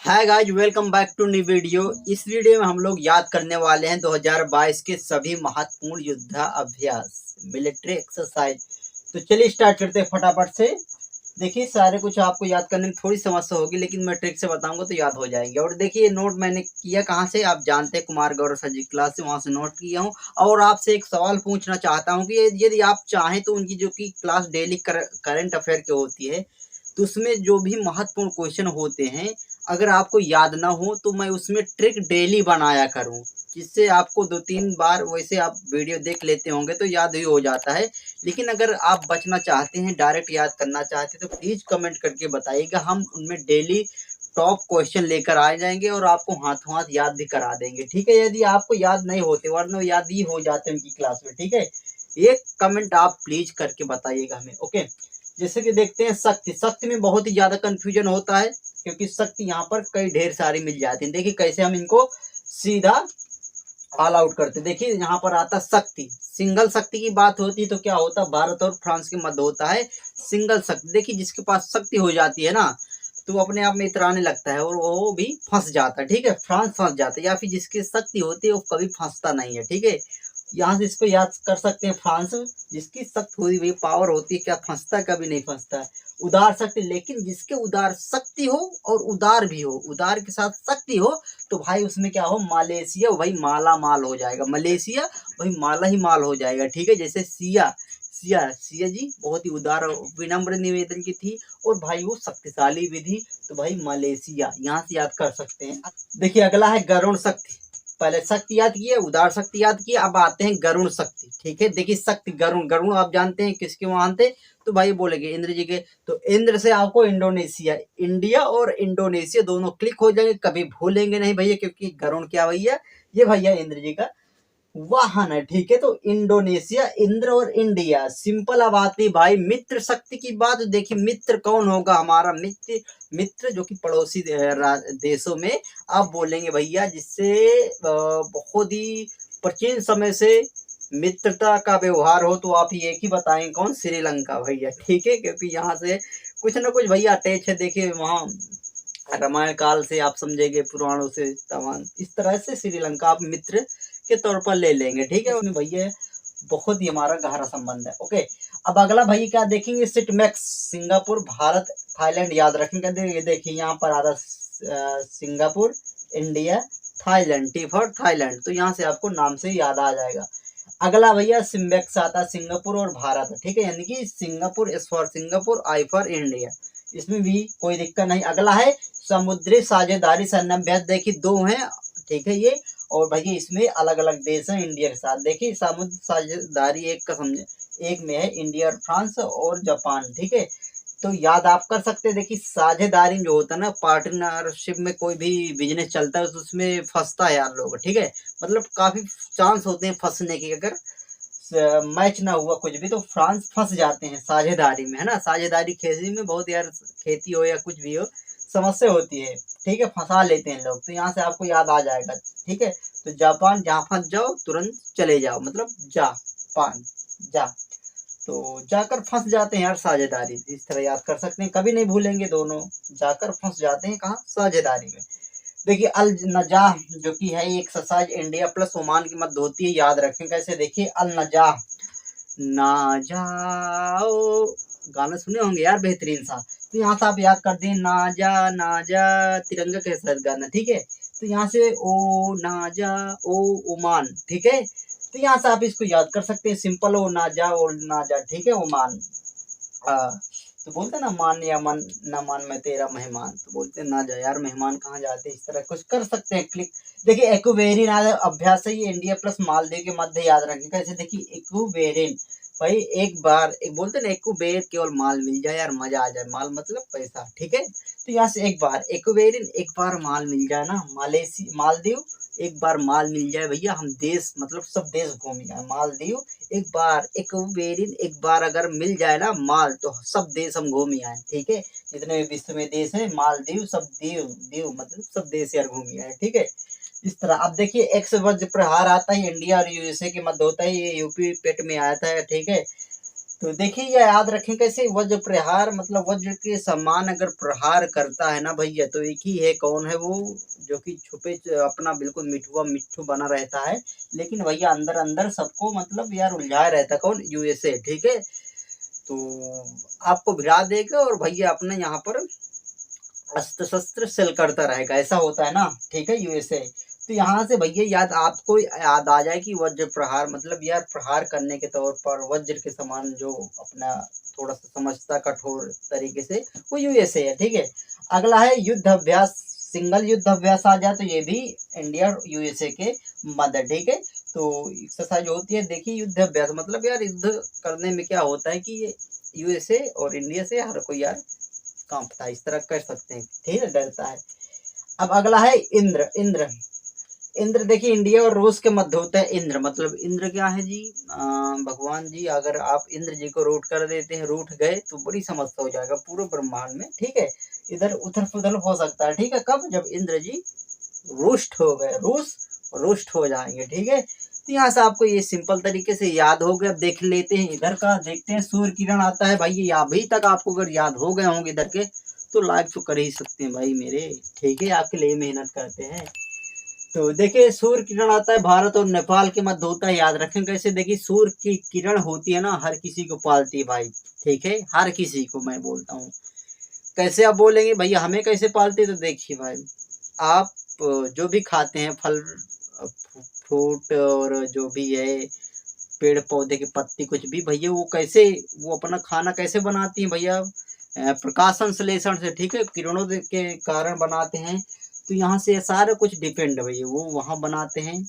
Hi guys, welcome back to new video. इस video में हम लोग याद करने वाले हैं 2022 के सभी महत्वपूर्ण युद्धाभ्यास, मिलिट्री एक्सरसाइज। तो चलिए स्टार्ट करते हैं फटाफट से। देखिए, सारे कुछ आपको याद करने में थोड़ी समस्या होगी, लेकिन मैं ट्रिक से बताऊंगा तो याद हो जाएंगे। और देखिए, नोट मैंने किया कहाँ से, आप जानते हैं, कुमार गौरव सर जी क्लास से, वहां से नोट किया हूँ। और आपसे एक सवाल पूछना चाहता हूँ कि यदि आप चाहें तो उनकी जो कि क्लास डेली करंट अफेयर की होती है, तो उसमें जो भी महत्वपूर्ण क्वेश्चन होते हैं, अगर आपको याद ना हो तो मैं उसमें ट्रिक डेली बनाया करूं, जिससे आपको 2-3 बार वैसे आप वीडियो देख लेते होंगे तो याद ही हो जाता है। लेकिन अगर आप बचना चाहते हैं, डायरेक्ट याद करना चाहते हैं, तो प्लीज़ कमेंट करके बताइएगा। हम उनमें डेली टॉप क्वेश्चन लेकर आ जाएंगे और आपको हाथों हाथ याद भी करा देंगे, ठीक है। यदि आपको याद नहीं होते, वरना याद ही हो जाते हैं उनकी क्लास में, ठीक है। एक कमेंट आप प्लीज करके बताइएगा हमें, ओके। जैसे कि देखते हैं, शक्ति शक्ति में बहुत ही ज्यादा कंफ्यूजन होता है, क्योंकि शक्ति यहाँ पर कई ढेर सारी मिल जाती है। देखिए कैसे हम इनको सीधा ऑल आउट करते। देखिए यहाँ पर आता शक्ति, सिंगल शक्ति की बात होती है तो क्या होता है, भारत और फ्रांस के मध्य होता है सिंगल शक्ति। देखिए जिसके पास शक्ति हो जाती है ना, तो अपने आप में इतराने लगता है और वो भी फंस जाता है, ठीक है। फ्रांस फंस जाता है, या फिर जिसकी शक्ति होती है वो कभी फंसता नहीं है, ठीक है। यहाँ से इसको याद कर सकते हैं, फ्रांस जिसकी शक्ति हुई हुई पावर होती है, क्या फंसता, कभी नहीं फंसता है। उदार शक्ति, लेकिन जिसके उदार शक्ति हो और उदार भी हो, उदार के साथ शक्ति हो, तो भाई उसमें क्या हो, मलेशिया भाई माला माल हो जाएगा, मलेशिया भाई माला ही माल हो जाएगा, ठीक है। जैसे सिया सिया सिया जी बहुत ही उदार और विनम्र निवेदन की थी, और भाई वो शक्तिशाली भी थी, तो भाई मलेशिया यहाँ से याद कर सकते हैं। देखिए अगला है गरुण शक्ति। पहले शक्ति याद किए, उदार शक्ति याद किए, अब आते हैं गरुण शक्ति, ठीक है। देखिए शक्ति गरुण, गरुण आप जानते हैं किसके वहां थे, तो भाई बोलेंगे इंद्र जी के। तो इंद्र से आपको इंडोनेशिया, इंडिया और इंडोनेशिया दोनों क्लिक हो जाएंगे, कभी भूलेंगे नहीं भैया, क्योंकि गरुण क्या भैया, ये भैया इंद्र जी का वाहन है, ठीक है। तो इंडोनेशिया, इंद्र और इंडिया, सिंपल अब आती भाई मित्र शक्ति की बात। देखिए मित्र कौन होगा, हमारा मित्र, मित्र जो कि पड़ोसी देशों में आप बोलेंगे भैया, जिससे बहुत ही प्राचीन समय से मित्रता का व्यवहार हो, तो आप एक ही बताएं, कौन, श्रीलंका भैया, ठीक है। क्योंकि यहाँ से कुछ ना कुछ भैया अटैच है। देखिए वहाँ रामायण काल से आप समझेंगे, पुराणों से तमाम, इस तरह से श्रीलंका आप मित्र के तौर पर ले लेंगे, ठीक है। उसमें भैया बहुत ही हमारा गहरा संबंध है, ओके। अब अगला भैया क्या देखेंगे, सिटमैक्स, सिंगापुर, भारत, थाईलैंड याद रखेंगे। देखिए यहाँ पर आ रहा Singapore, India, Thailand, T for Thailand, तो यहाँ से आपको नाम से याद आ जाएगा। अगला भैया सिम्बेक्स आता है, सिंगापुर और भारत, ठीक है। यानी कि Singapore, S for Singapore, I for India, इसमें भी कोई दिक्कत नहीं। अगला है समुद्री साझेदारी सन्निभ्यास। देखिए दो हैं, ठीक है ये, और भैया इसमें अलग अलग देश हैं इंडिया के साथ। देखिए समुद्र साझेदारी एक का समझे, एक में है इंडिया और फ्रांस और जापान, ठीक है। तो याद आप कर सकते हैं। देखिए साझेदारी जो होता है ना, पार्टनरशिप में कोई भी बिजनेस चलता है तो उसमें फंसता है यार लोग, ठीक है। मतलब काफी चांस होते हैं फंसने के, अगर मैच ना हुआ कुछ भी तो फ्रांस फंस जाते हैं साझेदारी में, है ना। साझेदारी खेती में बहुत यार, खेती हो या कुछ भी हो, समस्या होती है, ठीक है, फंसा लेते हैं लोग। तो यहाँ से आपको याद आ जाएगा, ठीक है। तो जापान, जहाँ फंस जाओ तुरंत चले जाओ, मतलब जापान, जा, तो जाकर फंस जाते हैं यार साझेदारी, इस तरह याद कर सकते हैं, कभी नहीं भूलेंगे, दोनों जाकर फंस जाते हैं कहाँ, साझेदारी में। देखिए अल नजाह जो कि है एक एक्सरसाइज इंडिया प्लस ओमान की मध्य होती है, याद रखें कैसे। देखिए अल नजाह, ना जाओ, गाना सुने होंगे यार बेहतरीन सा, तो यहाँ से आप याद कर दें, ना जा तिरंगा के साथ गाना, ठीक है। तो यहाँ से ओ ना जा ओ ओमान, ठीक है। तो यहाँ से आप इसको याद कर सकते हैं, सिंपल, ओ ना जा, ठीक है, ओमान। तो बोलते ना, मान या मन ना मान, मैं तेरा मेहमान, तो बोलते ना जा यार मेहमान कहाँ जाते, इस तरह कुछ कर सकते हैं क्लिक। देखिए एक्वेरियन अभ्यास है ये, इंडिया प्लस मालदीव के मध्य, याद रखें कैसे। देखिए एक्वेरियन भाई, एक बार, एक बोलते ना, एक्वेर केवल माल मिल जाए यार, मजा आ जाए, माल मतलब पैसा, ठीक है। तो यहाँ से एक बार एक्वेरियन, एक बार माल मिल जाए ना, मालदीव, एक बार माल मिल जाए भैया, हम देश मतलब सब देश घूम जाए, मालदीव एक बार, एक्वेरियन एक बार अगर मिल जाए ना माल, तो सब देश हम घूम आए, ठीक है। जितने भी विश्व में देश है, मालदीव सब दीव, दीव मतलब सब देश यार घूम आए, ठीक है। इस तरह अब देखिए एक्स वज्र प्रहार आता है, इंडिया और यूएसए के मध्य होता है, ये यूपी पेट में आया था, ठीक है। तो देखिए ये याद रखें कैसे, वज्र प्रहार मतलब वज्र के समान अगर प्रहार करता है ना भैया, तो एक ही है, कौन है वो, जो कि छुपे अपना बिल्कुल मिट्ठू बना रहता है, लेकिन भैया अंदर अंदर सबको मतलब यार उलझाया रहता है, कौन, यूएसए, ठीक है। तो आपको भिड़ा देगा और भैया अपने यहाँ पर अस्त्र शस्त्र सेल करता रहेगा, ऐसा होता है ना, ठीक है, यूएसए। तो यहाँ से भैया याद आपको याद आ जाए कि वज्र प्रहार मतलब यार प्रहार करने के तौर पर वज्र के समान जो अपना थोड़ा सा समझता कठोर तरीके से, वो यूएसए है, ठीक है। अगला है युद्ध अभ्यास, सिंगल युद्ध अभ्यास आ जाए तो ये भी इंडिया और यूएसए के मदद, ठीक है। तो एक्सरसाइज होती है, देखिए युद्ध अभ्यास मतलब यार युद्ध करने में क्या होता है कि यूएसए और इंडिया से हर कोई यार कांपता है, इस तरह कर सकते हैं, ठीक है, डरता है। अब अगला है इंद्र, इंद्र, इंद्र देखिए इंडिया और रूस के मध्य होता है इंद्र, मतलब इंद्र क्या है जी, भगवान जी, अगर आप इंद्र जी को रूट कर देते हैं, रूठ गए तो बड़ी समस्या हो जाएगा पूरे ब्रह्मांड में, ठीक है, इधर उथल पुथल हो सकता है, ठीक है, कब, जब इंद्र जी रुष्ट हो गए, रुष्ट हो जाएंगे, ठीक है। तो यहाँ से आपको ये सिंपल तरीके से याद हो गया। देख लेते हैं इधर का, देखते हैं सूर्य किरण आता है भाई, ये अभी तक आपको अगर याद हो गए होंगे इधर के, तो लाइक तो कर ही सकते हैं भाई मेरे, ठीक है, आपके लिए मेहनत करते हैं। तो देखिए सूर्य किरण आता है भारत और नेपाल के मध्य होता है, याद रखें कैसे, देखिए सूर्य की किरण होती है ना, हर किसी को पालती है भाई, ठीक है, हर किसी को मैं बोलता हूँ। कैसे आप बोलेंगे भैया हमें कैसे पालते, तो देखिए भाई, आप जो भी खाते हैं फल फ्रूट और जो भी है पेड़ पौधे के पत्ती कुछ भी भैया, वो कैसे, वो अपना खाना कैसे बनाती हैं भैया, प्रकाश संश्लेषण से, ठीक है, किरणों के कारण बनाते हैं। तो यहाँ से सारा कुछ डिपेंड है भैया, वो वहाँ बनाते हैं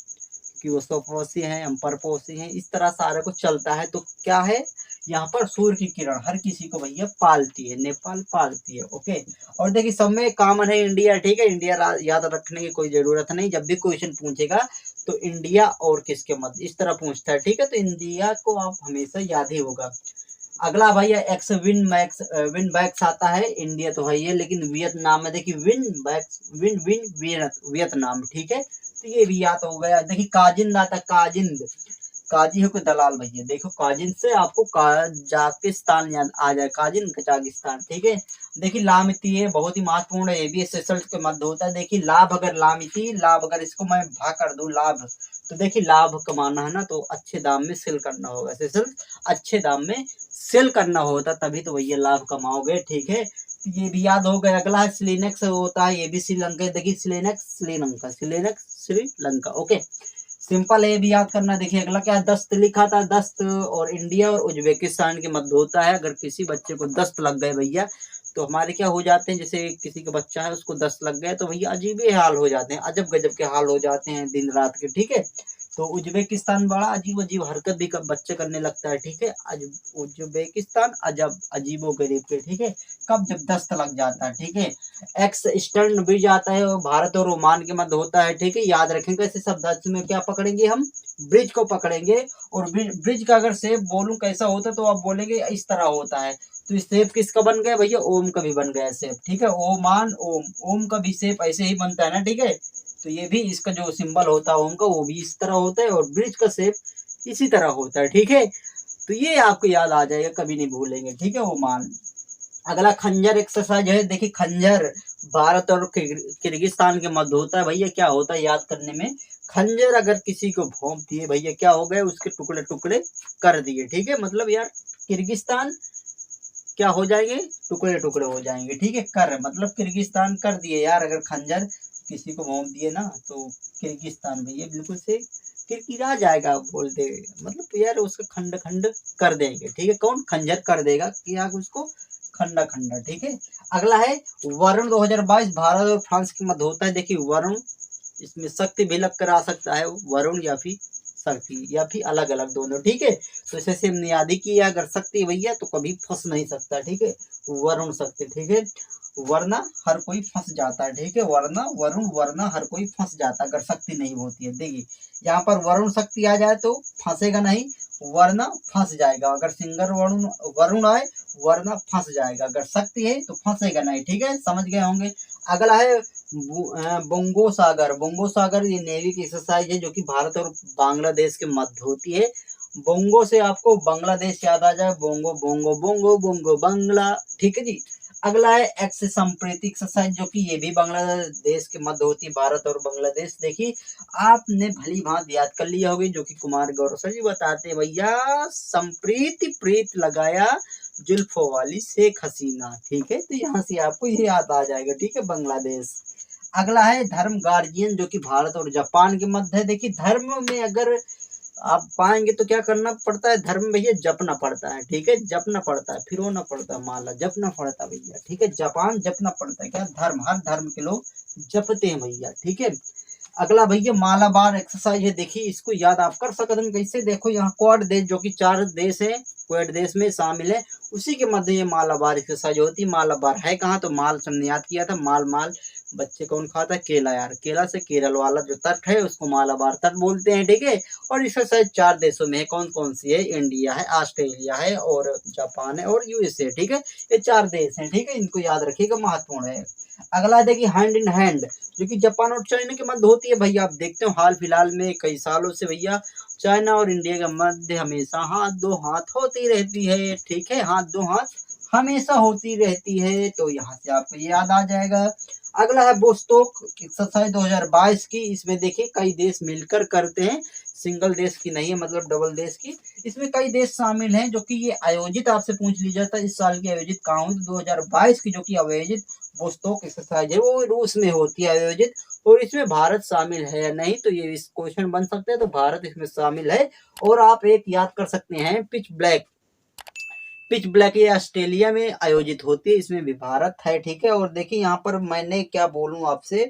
कि वो स्वपोषी हैं, हम परपोषी हैं, इस तरह सारा कुछ चलता है। तो क्या है, यहाँ पर सूर्य की किरण हर किसी को भैया पालती है, नेपाल पालती है, ओके। और देखिए सब में कॉमन है इंडिया, ठीक है, इंडिया याद रखने की कोई जरूरत नहीं, जब भी क्वेश्चन पूछेगा तो इंडिया और किसके मध्य इस तरह पूछता है, ठीक है, तो इंडिया को आप हमेशा याद ही होगा। अगला भैया एक्स विन बैक्स आता है, इंडिया तो है ये, लेकिन वियतनाम में देखिए विन बैक्स वियतनाम, ठीक है, तो ये भी याद हो गया। देखिए काजिंद आता है, काजिंद, काजी हो के दलाल भैया, देखो काजिन से आपको कजाकिस्तान याद आ जाए, काजिन कजाकिस्तान, ठीक है। देखिए लामिती है, बहुत ही महत्वपूर्ण है, ये भी सेशल्स के मध्य होता है। देखिए लाभ, अगर लामिती लाभ, अगर इसको मैं भाग कर दूं लाभ, तो देखिए लाभ कमाना है ना, तो अच्छे दाम में सेल करना होगा, सेशल्स अच्छे दाम में सेल करना होता, तभी तो भैया लाभ कमाओगे, ठीक है। तो ये भी याद हो गया। अगला है सिलेनेक्स होता है, ये भी श्रीलंका, देखिए सिलेनेक्स श्रीलंका, सिलेनेक्स श्रीलंका, ओके, सिंपल है, ये भी याद करना। देखिए अगला क्या है, दस्त लिखा था, दस्त और इंडिया और उज्बेकिस्तान के मध्य होता है। अगर किसी बच्चे को दस्त लग गए भैया, तो हमारे क्या हो जाते हैं, जैसे किसी का बच्चा है उसको दस्त लग गए, तो भैया अजीब ही हाल हो जाते हैं, अजब गजब के हाल हो जाते हैं दिन रात के, ठीक है। तो उज्बेकिस्तान बड़ा अजीब अजीब हरकत भी बच्चे करने लगता है, ठीक है, उज्बेकिस्तान अजब अजीबो गरीब के, ठीक है, कब, जब दस्त लग जाता है, ठीक है। एक्स ईस्टर्न ब्रिज आता है, भारत और ओमान के मध्य होता है, ठीक है, याद रखेंगे ऐसे शब्द में क्या पकड़ेंगे हम, ब्रिज को पकड़ेंगे। और ब्रिज का अगर शेप बोलूं कैसा होता है, तो आप बोलेंगे इस तरह होता है। तो इस शेप किसका बन गया भैया, ओम का भी बन गया शेप, ठीक है, ओमान ओम, ओम का भी शेप ऐसे ही बनता है ना, ठीक है। तो ये भी इसका जो सिंबल होता है ओम का, वो भी इस तरह होता है, और ब्रिज का शेप इसी तरह होता है, ठीक है। तो ये आपको याद आ जाएगा, कभी नहीं भूलेंगे, ठीक है, ओमान। अगला खंजर एक्सरसाइज है, देखिए खंजर भारत और किर्गिस्तान के मध्य होता है भैया, क्या होता है याद करने में, खंजर अगर किसी को भोंक दिए भैया, क्या हो गए, उसके टुकड़े टुकड़े कर दिए, ठीक है, मतलब यार किर्गिस्तान क्या हो जाएंगे, टुकड़े टुकड़े हो जाएंगे, ठीक है, कर मतलब किर्गिस्तान कर दिए यार, अगर खंजर किसी को भोंक दिए ना, तो किर्गिस्तान भैया बिल्कुल से किरकिरा जाएगा, बोलते मतलब यार उसका खंड खंड कर देंगे, ठीक है, कौन, खंजर कर देगा कि आप उसको खंडा खंडा, ठीक है। अगला है वरुण 2022 भारत और फ्रांस के मध्य होता है। देखिए वरुण, इसमें शक्ति भी लग कर आ सकता है, वरुण या फिर शक्ति, या फिर अलग अलग दोनों, ठीक है। तो इसे सिर्फ नियादी की अगर शक्ति भैया, तो कभी फंस नहीं सकता, ठीक है, वरुण शक्ति, ठीक है, वरना हर कोई फंस जाता है, ठीक है, वरना वरुण, वरना हर कोई फंस जाता है अगर शक्ति नहीं होती है। देखिए यहाँ पर वरुण शक्ति आ जाए तो फंसेगा नहीं, वरना फंस जाएगा, अगर सिंगर वरुण वरुण आए वरना फंस जाएगा, अगर शक्ति है तो फंसेगा नहीं, ठीक है, समझ गए होंगे। अगला है बोंगो सागर, बोंगो सागर ये नेवी की एक्सरसाइज है, जो कि भारत और बांग्लादेश के मध्य होती है। बोंगो से आपको बांग्लादेश याद आ जाए, bongo bongo bongo bongo Bangla, ठीक है जी। अगला है एक्स संप्रीति एक्सरसाइज, जो कि ये भी बांग्लादेश के मध्य होती है, भारत और बांग्लादेश। देखिए आपने भली भांति याद कर लिया होगी, जो कि कुमार गौरव सर जी बताते हैं, भैया संप्रीति प्रीत लगाया जुल्फों वाली शेख हसीना, ठीक है। तो यहाँ से आपको ये याद आ जाएगा, ठीक है, बांग्लादेश। अगला है धर्म गार्जियन, जो कि भारत और जापान के मध्य है। देखिए धर्म में अगर आप पाएंगे तो क्या करना पड़ता है, धर्म भैया जपना पड़ता है, ठीक है, जपना पड़ता है, फिरोना पड़ता है माला, जपना पड़ता है भैया, ठीक है। जापान जपना पड़ता है, क्या धर्म, हर धर्म के लोग जपते हैं भैया, ठीक है। अगला भैया मालाबार एक्सरसाइज है। देखिए इसको याद आप कर सकते हैं कैसे, देखो यहाँ क्वाड देश, जो कि 4 देश है, क्वाड देश में शामिल है, उसी के मध्य ये मालाबार एक्सरसाइज होती है। मालाबार है कहाँ, तो माल हमने याद किया था, माल माल बच्चे कौन खाता है, केला यार, केला से केरल वाला जो तट है उसको मालाबार तट बोलते हैं, ठीक है। और एक्सरसाइज 4 देशों में है, कौन कौन सी है, इंडिया है, ऑस्ट्रेलिया है और जापान है और यूएसए, ठीक है। ये 4 देश हैं, ठीक है, इनको याद रखिएगा, महत्वपूर्ण है। अगला देखिए हैंड इन हैंड, जो कि जापान और चाइना के मध्य होती है। भैया आप देखते हो हाल फिलहाल में कई सालों से भैया चाइना और इंडिया के मध्य हमेशा हाथ दो हाथ होती रहती है, ठीक है, हाथ दो हाथ हमेशा होती रहती है, तो यहाँ से आपको ये याद आ जाएगा। अगला है बोस्टोक एक्सरसाइज 2022 की। इसमें देखिए कई देश मिलकर करते हैं, सिंगल देश की नहीं है, मतलब डबल देश की। इसमें कई देश शामिल हैं, जो कि ये आयोजित आपसे पूछ ली जाता है इस साल की आयोजित कहाँ हुई, 2022 की जो कि आयोजित बोस्टोक एक्सरसाइज है वो रूस में होती है आयोजित, और इसमें भारत शामिल है या नहीं, तो ये इस क्वेश्चन बन सकते हैं, तो भारत इसमें शामिल है। और आप एक याद कर सकते हैं पिच ब्लैक, पिच ब्लैक ये ऑस्ट्रेलिया में आयोजित होती है, इसमें भी भारत है, ठीक है। और देखिए यहाँ पर मैंने क्या बोलूँ आपसे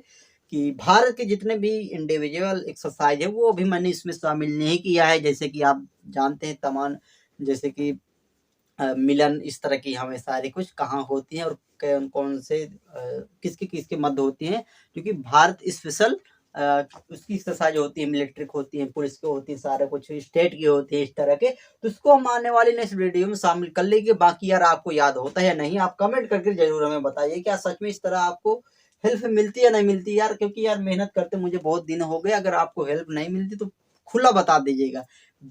कि भारत के जितने भी इंडिविजुअल एक्सरसाइज है वो अभी मैंने इसमें शामिल नहीं किया है, जैसे कि आप जानते हैं तमाम, जैसे कि मिलन, इस तरह की हमें सारी कुछ कहाँ होती हैं और कौन कौन से किसके किसके मध्य होती हैं, क्योंकि भारत स्पेशल उसकी एक्सरसाइज होती है, मिलिट्री होती है, पुलिस की होती है, सारे कुछ स्टेट की होती है, इस तरह के, तो उसको हम आने वाले नेक्स्ट वीडियो में शामिल कर लेंगे। बाकी यार आपको याद होता है या नहीं, आप कमेंट करके जरूर हमें बताइए, क्या सच में इस तरह आपको हेल्प मिलती है या नहीं मिलती यार, क्योंकि यार मेहनत करते मुझे बहुत दिन हो गए, अगर आपको हेल्प नहीं मिलती तो खुला बता दीजिएगा,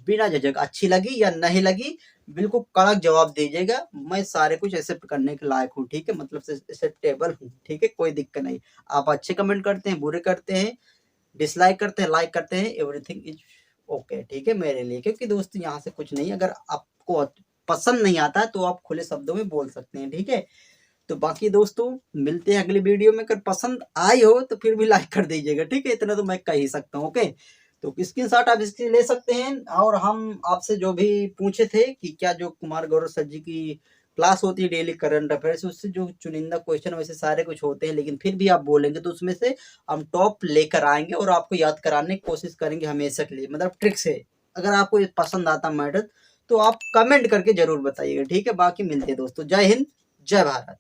बिना झिझक, अच्छी लगी या नहीं लगी बिल्कुल कड़क जवाब दीजिएगा, मैं सारे कुछ एक्सेप्ट करने के लायक हूँ, ठीक है, मतलब से एक्सेप्टेबल हूँ, ठीक है, कोई दिक्कत नहीं। आप अच्छे कमेंट करते हैं, बुरे करते हैं, डिसलाइक करते हैं, लाइक करते हैं, एवरीथिंग इज ओके, ठीक है मेरे लिए, क्योंकि दोस्त यहाँ से कुछ नहीं, अगर आपको पसंद नहीं आता है तो आप खुले शब्दों में बोल सकते हैं, ठीक है। तो बाकी दोस्तों मिलते हैं अगली वीडियो में, अगर पसंद आई हो तो फिर भी लाइक कर दीजिएगा, ठीक है, इतना तो मैं कह ही सकता हूँ, ओके। तो स्क्रीनशॉट आप इसके ले सकते हैं। और हम आपसे जो भी पूछे थे कि क्या जो कुमार गौरव सर जी की क्लास होती है डेली करंट अफेयर्स, उससे जो चुनिंदा क्वेश्चन वैसे सारे कुछ होते हैं, लेकिन फिर भी आप बोलेंगे तो उसमें से हम टॉप लेकर आएंगे और आपको याद कराने की कोशिश करेंगे हमेशा के लिए, मतलब ट्रिक से। अगर आपको ये पसंद आता मैटर तो आप कमेंट करके जरूर बताइएगा, ठीक है। बाकी मिलते हैं दोस्तों, जय हिंद, जय भारत।